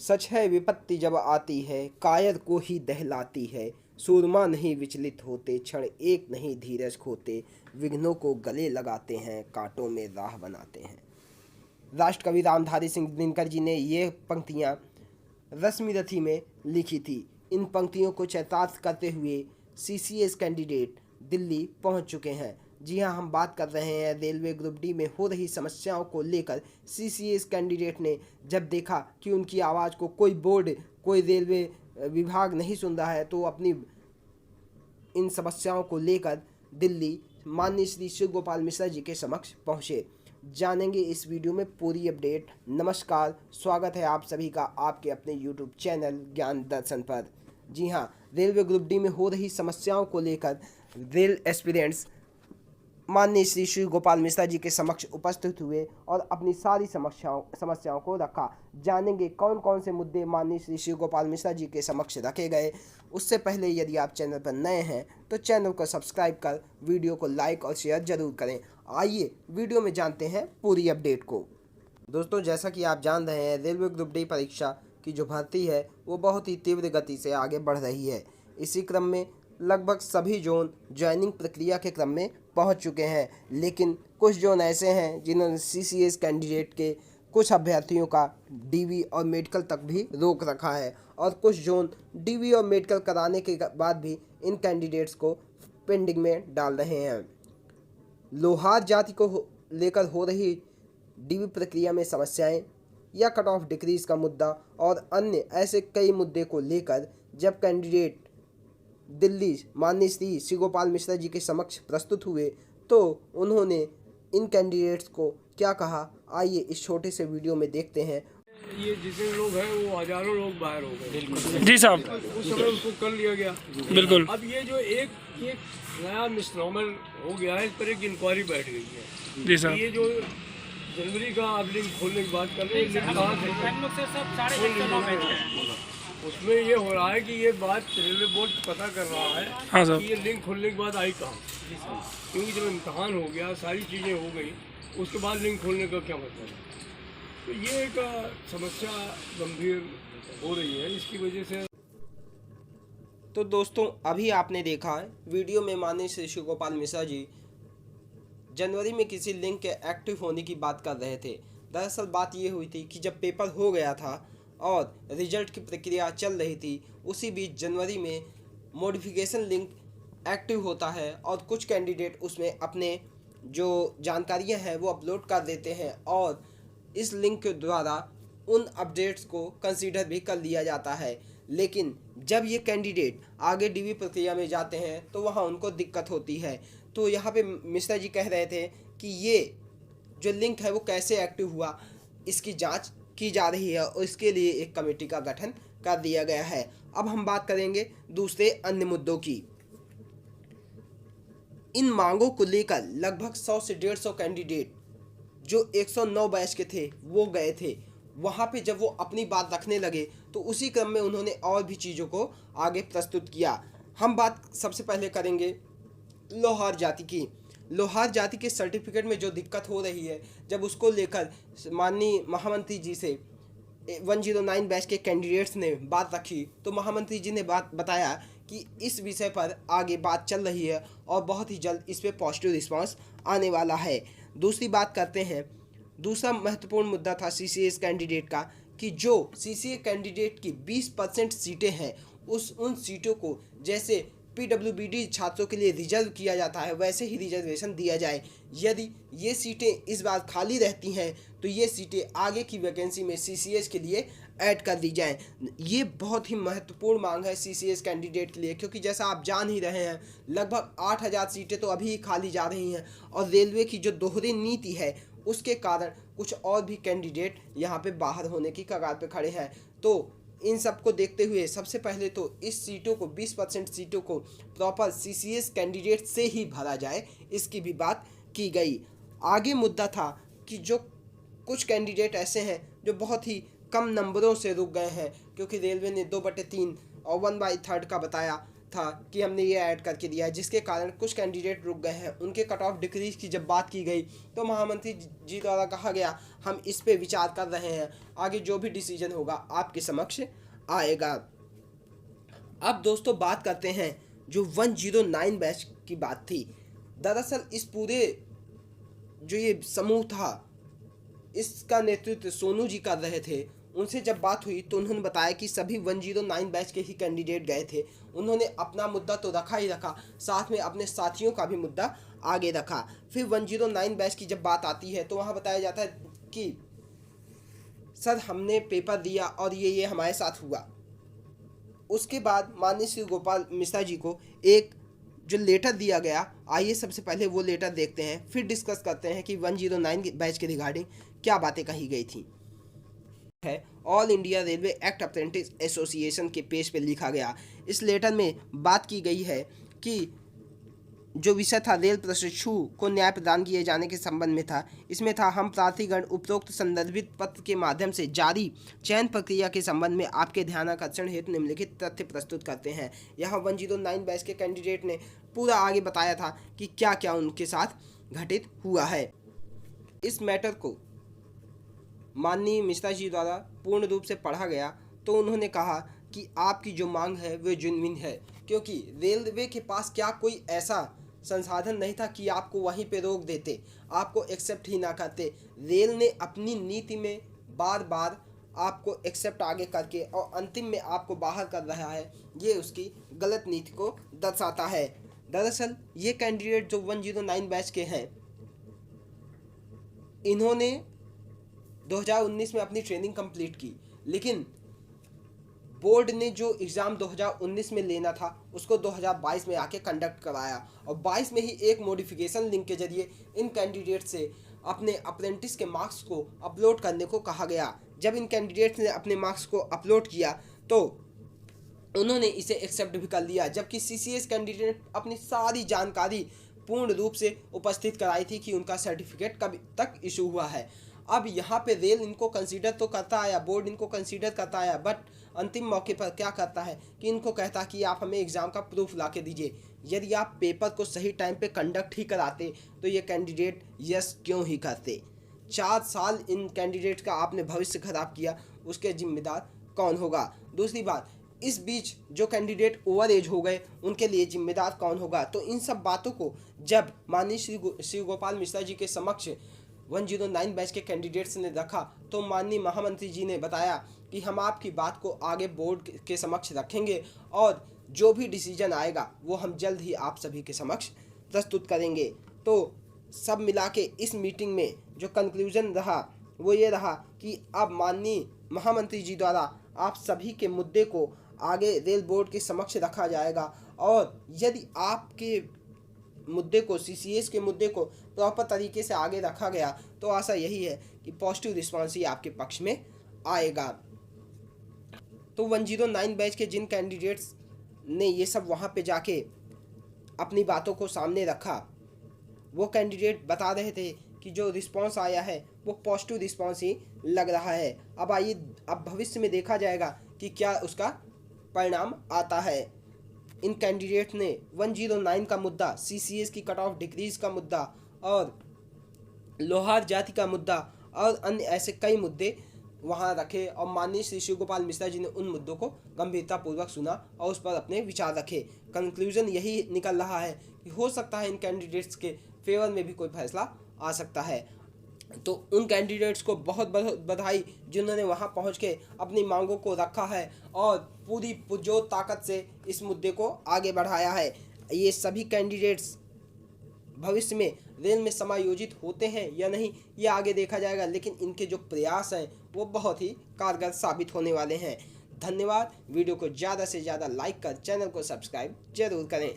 सच है विपत्ति जब आती है, कायर को ही दहलाती है। सूरमा नहीं विचलित होते, क्षण एक नहीं धीरज खोते। विघ्नों को गले लगाते हैं, कांटों में राह बनाते हैं। राष्ट्रकवि रामधारी सिंह दिनकर जी ने ये पंक्तियाँ रश्मिरथी में लिखी थी। इन पंक्तियों को चरितार्थ करते हुए सीसीएस कैंडिडेट दिल्ली पहुंच चुके हैं। जी हां, हम बात कर रहे हैं रेलवे ग्रुप डी में हो रही समस्याओं को लेकर। सीसीएस कैंडिडेट ने जब देखा कि उनकी आवाज़ को कोई बोर्ड, कोई रेलवे विभाग नहीं सुन रहा है, तो अपनी इन समस्याओं को लेकर दिल्ली माननीय श्री शिव गोपाल मिश्रा जी के समक्ष पहुँचे। जानेंगे इस वीडियो में पूरी अपडेट। नमस्कार, स्वागत है आप सभी का आपके अपने यूट्यूब चैनल ज्ञान दर्शन पर। जी हाँ, रेलवे ग्रुप डी में हो रही समस्याओं को लेकर रेल एस्पिरेंट्स माननीय श्री शिव गोपाल मिश्रा जी के समक्ष उपस्थित हुए और अपनी सारी समस्याओं को रखा। जानेंगे कौन कौन से मुद्दे माननीय श्री शिव गोपाल मिश्रा जी के समक्ष रखे गए। उससे पहले यदि आप चैनल पर नए हैं तो चैनल को सब्सक्राइब कर वीडियो को लाइक और शेयर जरूर करें। आइए वीडियो में जानते हैं पूरी अपडेट को। दोस्तों, जैसा कि आप जान रहे हैं, रेलवे ग्रुप डी परीक्षा की जो भर्ती है वो बहुत ही तीव्र गति से आगे बढ़ रही है। इसी क्रम में लगभग सभी जोन ज्वाइनिंग प्रक्रिया के क्रम में पहुंच चुके हैं, लेकिन कुछ जोन ऐसे हैं जिन्होंने सीसीएस कैंडिडेट के कुछ अभ्यर्थियों का डीवी और मेडिकल तक भी रोक रखा है, और कुछ जोन डीवी और मेडिकल कराने के बाद भी इन कैंडिडेट्स को पेंडिंग में डाल रहे हैं। लोहार जाति को लेकर हो रही डीवी प्रक्रिया में समस्याएं या कट ऑफ डिक्रीज का मुद्दा और अन्य ऐसे कई मुद्दे को लेकर जब कैंडिडेट दिल्ली माननीय श्री शिव गोपाल मिश्रा जी के समक्ष प्रस्तुत हुए तो उन्होंने इन कैंडिडेट्स को क्या कहा, आइए इस छोटे से वीडियो में देखते हैं। ये जितने लोग हैं वो हजारों लोग बाहर हो गए। जी साहब, उस समय उसको कर लिया गया। बिल्कुल। अब ये जो एक नया मिसनॉमर हो गया है, इस पर एक इंक्वायरी बैठ गई है। जी साहब, ये जो जनवरी का आप लिंक खोलने की बात कर रहे हैं, उसमें ये हो रहा है कि ये बात रेलवे बोर्ड पता कर रहा है। हाँ साहब, कि ये लिंक खोलने के बाद आई कहाँ, क्योंकि जब इम्तहान हो गया, सारी चीज़ें हो गई, उसके बाद लिंक खोलने का क्या मतलब है। तो ये एक समस्या गंभीर हो रही है, इसकी वजह से। तो दोस्तों, अभी आपने देखा वीडियो में माननीय श्री शिव गोपाल मिश्रा जी जनवरी में किसी लिंक के एक्टिव होने की बात कर रहे थे। दरअसल बात ये हुई थी कि जब पेपर हो गया था और रिजल्ट की प्रक्रिया चल रही थी, उसी बीच जनवरी में मॉडिफिकेशन लिंक एक्टिव होता है और कुछ कैंडिडेट उसमें अपने जो जानकारियां हैं वो अपलोड कर देते हैं और इस लिंक के द्वारा उन अपडेट्स को कंसीडर भी कर लिया जाता है। लेकिन जब ये कैंडिडेट आगे डीवी प्रक्रिया में जाते हैं तो वहाँ उनको दिक्कत होती है। तो यहाँ पे मिश्रा जी कह रहे थे कि ये जो लिंक है वो कैसे एक्टिव हुआ, इसकी जांच की जा रही है और इसके लिए एक कमेटी का गठन कर दिया गया है। अब हम बात करेंगे दूसरे अन्य मुद्दों की। इन मांगों को लेकर लगभग 100 से 150 कैंडिडेट जो 109 बैच के थे वो गए थे। वहाँ पे जब वो अपनी बात रखने लगे तो उसी क्रम में उन्होंने और भी चीज़ों को आगे प्रस्तुत किया। हम बात सबसे पहले करेंगे लोहार जाति की। लोहार जाति के सर्टिफिकेट में जो दिक्कत हो रही है, जब उसको लेकर माननीय महामंत्री जी से 109 बैच के कैंडिडेट्स ने बात रखी तो महामंत्री जी ने बात बताया कि इस विषय पर आगे बात चल रही है और बहुत ही जल्द इस पर पॉजिटिव रिस्पांस आने वाला है। दूसरी बात करते हैं, दूसरा महत्वपूर्ण मुद्दा था सीसीएस कैंडिडेट का कि जो सीसीए कैंडिडेट की 20% सीटें हैं उन सीटों को जैसे पीडब्ल्यूबीडी छात्रों के लिए रिजर्व किया जाता है वैसे ही रिजर्वेशन दिया जाए। यदि ये सीटें इस बार खाली रहती हैं तो ये सीटें आगे की वैकेंसी में सीसीएस के लिए ऐड कर दी जाएं। ये बहुत ही महत्वपूर्ण मांग है सीसीएस कैंडिडेट के लिए, क्योंकि जैसा आप जान ही रहे हैं लगभग 8000 सीटें तो अभी ही खाली जा रही हैं और रेलवे की जो दोहरी नीति है उसके कारण कुछ और भी कैंडिडेट यहाँ पे बाहर होने की कगार पे खड़े हैं। तो इन सब को देखते हुए सबसे पहले तो इस सीटों को 20% सीटों को प्रॉपर सीसीएस कैंडिडेट से ही भरा जाए, इसकी भी बात की गई। आगे मुद्दा था कि जो कुछ कैंडिडेट ऐसे हैं जो बहुत ही कम नंबरों से रुक गए हैं, क्योंकि रेलवे ने 2/3 और 1/3 का बताया था कि हमने ये ऐड करके दिया है, जिसके कारण कुछ कैंडिडेट रुक गए हैं। उनके कट ऑफ डिक्रीज की जब बात की गई तो महामंत्री जी द्वारा कहा गया हम इस पे विचार कर रहे हैं, आगे जो भी डिसीजन होगा आपके समक्ष आएगा। अब दोस्तों बात करते हैं जो 109 बैच की बात थी। दरअसल इस पूरे जो ये समूह था इसका नेतृत्व सोनू जी कर रहे थे। उनसे जब बात हुई तो उन्होंने बताया कि सभी 109 बैच के ही कैंडिडेट गए थे। उन्होंने अपना मुद्दा तो रखा ही रखा, साथ में अपने साथियों का भी मुद्दा आगे रखा। फिर 109 बैच की जब बात आती है तो वहाँ बताया जाता है कि सर हमने पेपर दिया और ये हमारे साथ हुआ। उसके बाद माननीय श्री गोपाल मिश्रा जी को एक जो लेटर दिया गया, आइए सबसे पहले वो लेटर देखते हैं, फिर डिस्कस करते हैं कि 109 बैच के रिगार्डिंग क्या बातें कही गई थी। है all India railway act apprentice association के पेज पे लिखा गया। इस लेटर में बात की गई है कि जो विषय था रेल प्रशिक्षु को न्याय प्रदान किए जाने के संबंध में था। इसमें था हम प्रार्थीगण उपरोक्त संदर्भित पत्र के माध्यम से जारी चयन प्रक्रिया के संबंध में आपके ध्यानाकर्षण हेतु निम्नलिखित तथ्य प्रस्तुत करते हैं। यहाँ 109 बैच के कैंडिडेट ने पूरा आगे बताया था कि क्या क्या उनके साथ घटित हुआ है। इस मैटर को माननीय मिश्रा जी द्वारा पूर्ण रूप से पढ़ा गया तो उन्होंने कहा कि आपकी जो मांग है वो जेन्युइन है, क्योंकि रेलवे के पास क्या कोई ऐसा संसाधन नहीं था कि आपको वहीं पे रोक देते, आपको एक्सेप्ट ही ना करते। रेल ने अपनी नीति में बार बार आपको एक्सेप्ट आगे करके और अंतिम में आपको बाहर कर रहा है, ये उसकी गलत नीति को दर्शाता है। दरअसल ये कैंडिडेट जो 109 बैच के हैं, इन्होंने 2019 में अपनी ट्रेनिंग कंप्लीट की, लेकिन बोर्ड ने जो एग्ज़ाम 2019 में लेना था उसको 2022 में आके कंडक्ट कराया और 22 में ही एक मॉडिफिकेशन लिंक के जरिए इन कैंडिडेट से अपने अप्रेंटिस के मार्क्स को अपलोड करने को कहा गया। जब इन कैंडिडेट्स ने अपने मार्क्स को अपलोड किया तो उन्होंने इसे एक्सेप्ट भी कर लिया, जबकि CCS कैंडिडेट अपनी सारी जानकारी पूर्ण रूप से उपस्थित कराई थी कि उनका सर्टिफिकेट कब तक इशू हुआ है। अब यहाँ पे रेल इनको कंसीडर तो करता आया, बोर्ड इनको कंसीडर करता आया, बट अंतिम मौके पर क्या करता है कि इनको कहता कि आप हमें एग्ज़ाम का प्रूफ ला के दीजिए। यदि आप पेपर को सही टाइम पे कंडक्ट ही कराते तो ये कैंडिडेट यस क्यों ही करते। 4 साल इन कैंडिडेट का आपने भविष्य खराब किया, उसके जिम्मेदार कौन होगा। दूसरी बात, इस बीच जो कैंडिडेट ओवर एज हो गए उनके लिए जिम्मेदार कौन होगा। तो इन सब बातों को जब माननीय श्री गोपाल मिश्रा जी के समक्ष 109 बैच के कैंडिडेट्स ने रखा तो माननीय महामंत्री जी ने बताया कि हम आपकी बात को आगे बोर्ड के समक्ष रखेंगे और जो भी डिसीजन आएगा वो हम जल्द ही आप सभी के समक्ष प्रस्तुत करेंगे। तो सब मिला के इस मीटिंग में जो कंक्लूजन रहा वो ये रहा कि अब माननीय महामंत्री जी द्वारा आप सभी के मुद्दे को आगे रेल बोर्ड के समक्ष रखा जाएगा और यदि आपके मुद्दे को CCS के मुद्दे को प्रॉपर तरीके से आगे रखा गया तो आशा यही है कि पॉजिटिव रिस्पॉन्स ही आपके पक्ष में आएगा। तो 109 बैच के जिन कैंडिडेट्स ने ये सब वहाँ पे जाके अपनी बातों को सामने रखा, वो कैंडिडेट बता रहे थे कि जो रिस्पॉन्स आया है वो पॉजिटिव रिस्पॉन्स ही लग रहा है। अब आइए, अब भविष्य में देखा जाएगा कि क्या उसका परिणाम आता है। इन कैंडिडेट ने 109 का मुद्दा, CCS की कट ऑफ डिक्रीज का मुद्दा और लोहार जाति का मुद्दा और अन्य ऐसे कई मुद्दे वहां रखे और माननीय श्री शिव गोपाल मिश्रा जी ने उन मुद्दों को गंभीरतापूर्वक सुना और उस पर अपने विचार रखे। कंक्लूजन यही निकल रहा है कि हो सकता है इन कैंडिडेट्स के फेवर में भी कोई फैसला आ सकता है। तो उन कैंडिडेट्स को बहुत बहुत बधाई जिन्होंने वहां पहुंच के अपनी मांगों को रखा है और पूरी पुरजोर ताकत से इस मुद्दे को आगे बढ़ाया है। ये सभी कैंडिडेट्स भविष्य में रेल में समायोजित होते हैं या नहीं ये आगे देखा जाएगा, लेकिन इनके जो प्रयास हैं वो बहुत ही कारगर साबित होने वाले हैं। धन्यवाद। वीडियो को ज़्यादा से ज़्यादा लाइक कर चैनल को सब्सक्राइब जरूर करें।